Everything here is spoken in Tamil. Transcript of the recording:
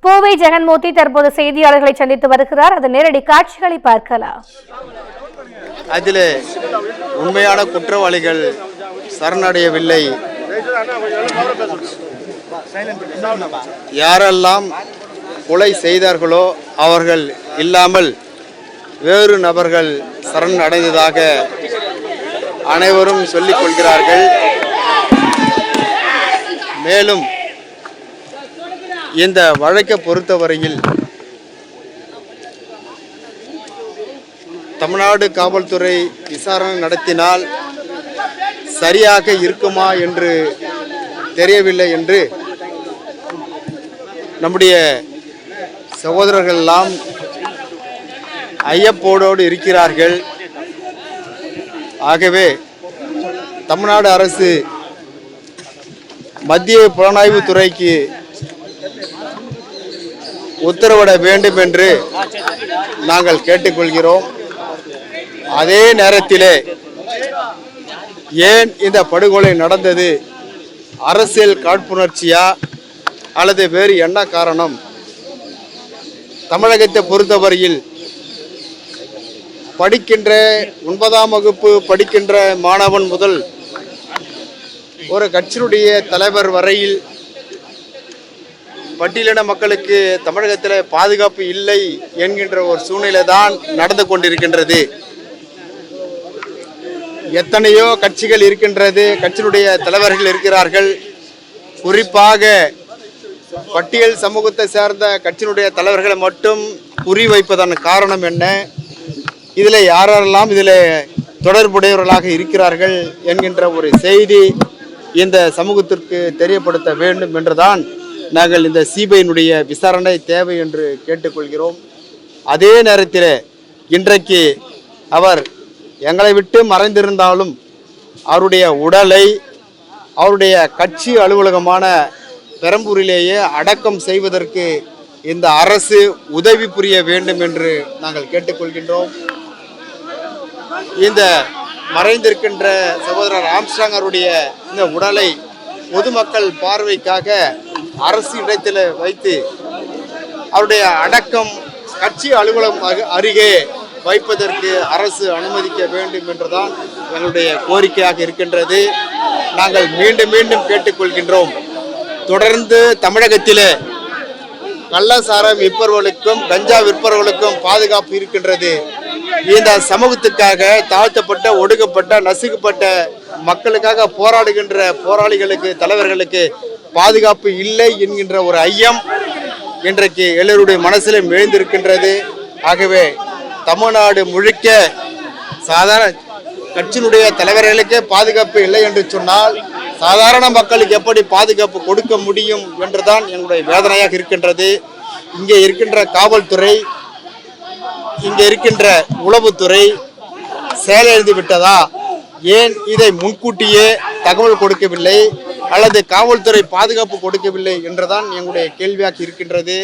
பூவை ஜெகன்மூர்த்தி தற்போது செய்தியாளர்களை சந்தித்து வருகிறார். அதன் நேரடி காட்சிகளை பார்க்கலாம். அதிலே உண்மையான குற்றவாளிகள் சரணடையவில்லை. யாரெல்லாம் கொலை செய்தார்களோ அவர்கள் இல்லாமல் வேறு நபர்கள் சரணடைந்ததாக அனைவரும் சொல்லிக் கொள்கிறார்கள். மேலும் இந்த வழக்கை பொறுத்தவரையில் தமிழ்நாடு காவல்துறை விசாரணை நடத்தினால் சரியாக இருக்குமா என்று தெரியவில்லை என்று நம்முடைய சகோதரர்கள் எல்லாம் ஐயப்போடு இருக்கிறார்கள். ஆகவே தமிழ்நாடு அரசு மத்திய புலனாய்வு துறைக்கு உத்தரவிட வேண்டும் என்று நாங்கள் கேட்டுக்கொள்கிறோம். அதே நேரத்திலே ஏன் இந்த படுகொலை நடந்தது, அரசியல் காழ்ப்புணர்ச்சியா அல்லது வேறு என்ன காரணம்? தமிழகத்தை பொறுத்தவரையில் படிக்கின்ற 9ஆம் வகுப்பு படிக்கின்ற மாணவன் முதல் ஒரு கட்சியினுடைய தலைவர் வரையில் பட்டியலின மக்களுக்கு தமிழகத்தில் பாதுகாப்பு இல்லை என்கின்ற ஒரு சூழ்நிலை தான் நடந்து கொண்டிருக்கின்றது. எத்தனையோ கட்சிகள் இருக்கின்றது, கட்சியினுடைய தலைவர்கள் இருக்கிறார்கள். குறிப்பாக பட்டியல் சமூகத்தை சேர்ந்த கட்சியினுடைய தலைவர்களை மட்டும் குறிவைப்பதன் காரணம் என்ன? இதில் யாரெல்லாம் இதில் தொடர்புடையவர்களாக இருக்கிறார்கள் என்கின்ற ஒரு செய்தி இந்த சமூகத்திற்கு தெரியப்படுத்த வேண்டும் என்றுதான் நாங்கள் இந்த சிபிஐனுடைய விசாரணை தேவை என்று கேட்டுக்கொள்கிறோம். அதே நேரத்தில் இன்றைக்கு அவர் எங்களை விட்டு மறைந்திருந்தாலும் அவருடைய உடலை அவருடைய கட்சி அலுவலகமான பெரம்பூரிலேயே அடக்கம் செய்வதற்கு இந்த அரசு உதவி புரிய வேண்டும் என்று நாங்கள் கேட்டுக்கொள்கின்றோம். இந்த மறைந்திருக்கின்ற சகோதரர் ஆம்ஸ்ட்ராங் அவருடைய இந்த உடலை பொதுமக்கள் பார்வைக்காக அரசு இடத்தில் வைத்து அவருடைய அடக்கம் கட்சி அலுவலகம் அருகே வைப்பதற்கு அரசு அனுமதிக்க வேண்டும் என்றுதான் எங்களுடைய கோரிக்கையாக இருக்கின்றது. நாங்கள் மீண்டும் மீண்டும் கேட்டுக்கொள்கின்றோம். தொடர்ந்து தமிழகத்திலே கள்ளசாரம் விற்பவர்களுக்கும் கஞ்சா விற்பவர்களுக்கும் பாதுகாப்பு இருக்கின்றது. இந்த சமூகத்துக்காக தாழ்த்தப்பட்ட, ஒடுக்கப்பட்ட, நசுக்கப்பட்ட மக்களுக்காக போராடுகின்ற போராளிகளுக்கு, தலைவர்களுக்கு பாதுகாப்பு இல்லை என்கின்ற ஒரு ஐயம் இன்றைக்கு எல்லோருடைய மனசிலும் எழுந்திருக்கின்றது. ஆகவே தமிழ்நாடு முழுக்க சாதாரண கட்சியினுடைய தலைவர்களுக்கே பாதுகாப்பு இல்லை என்று சொன்னால் சாதாரண மக்களுக்கு எப்படி பாதுகாப்பு கொடுக்க முடியும் என்றுதான் எங்களுடைய வேதனையாக இருக்கின்றது. இங்கே இருக்கின்ற காவல்துறை, இங்கே இருக்கின்ற உளவுத்துறை செயலிழந்து விட்டதா? ஏன் இதை முன்கூட்டியே தகவல் கொடுக்கவில்லை அல்லது காவல்துறை பாதுகாப்பு கொடுக்கவில்லை என்றுதான் எங்களுடைய கேள்வியாக இருக்கின்றது.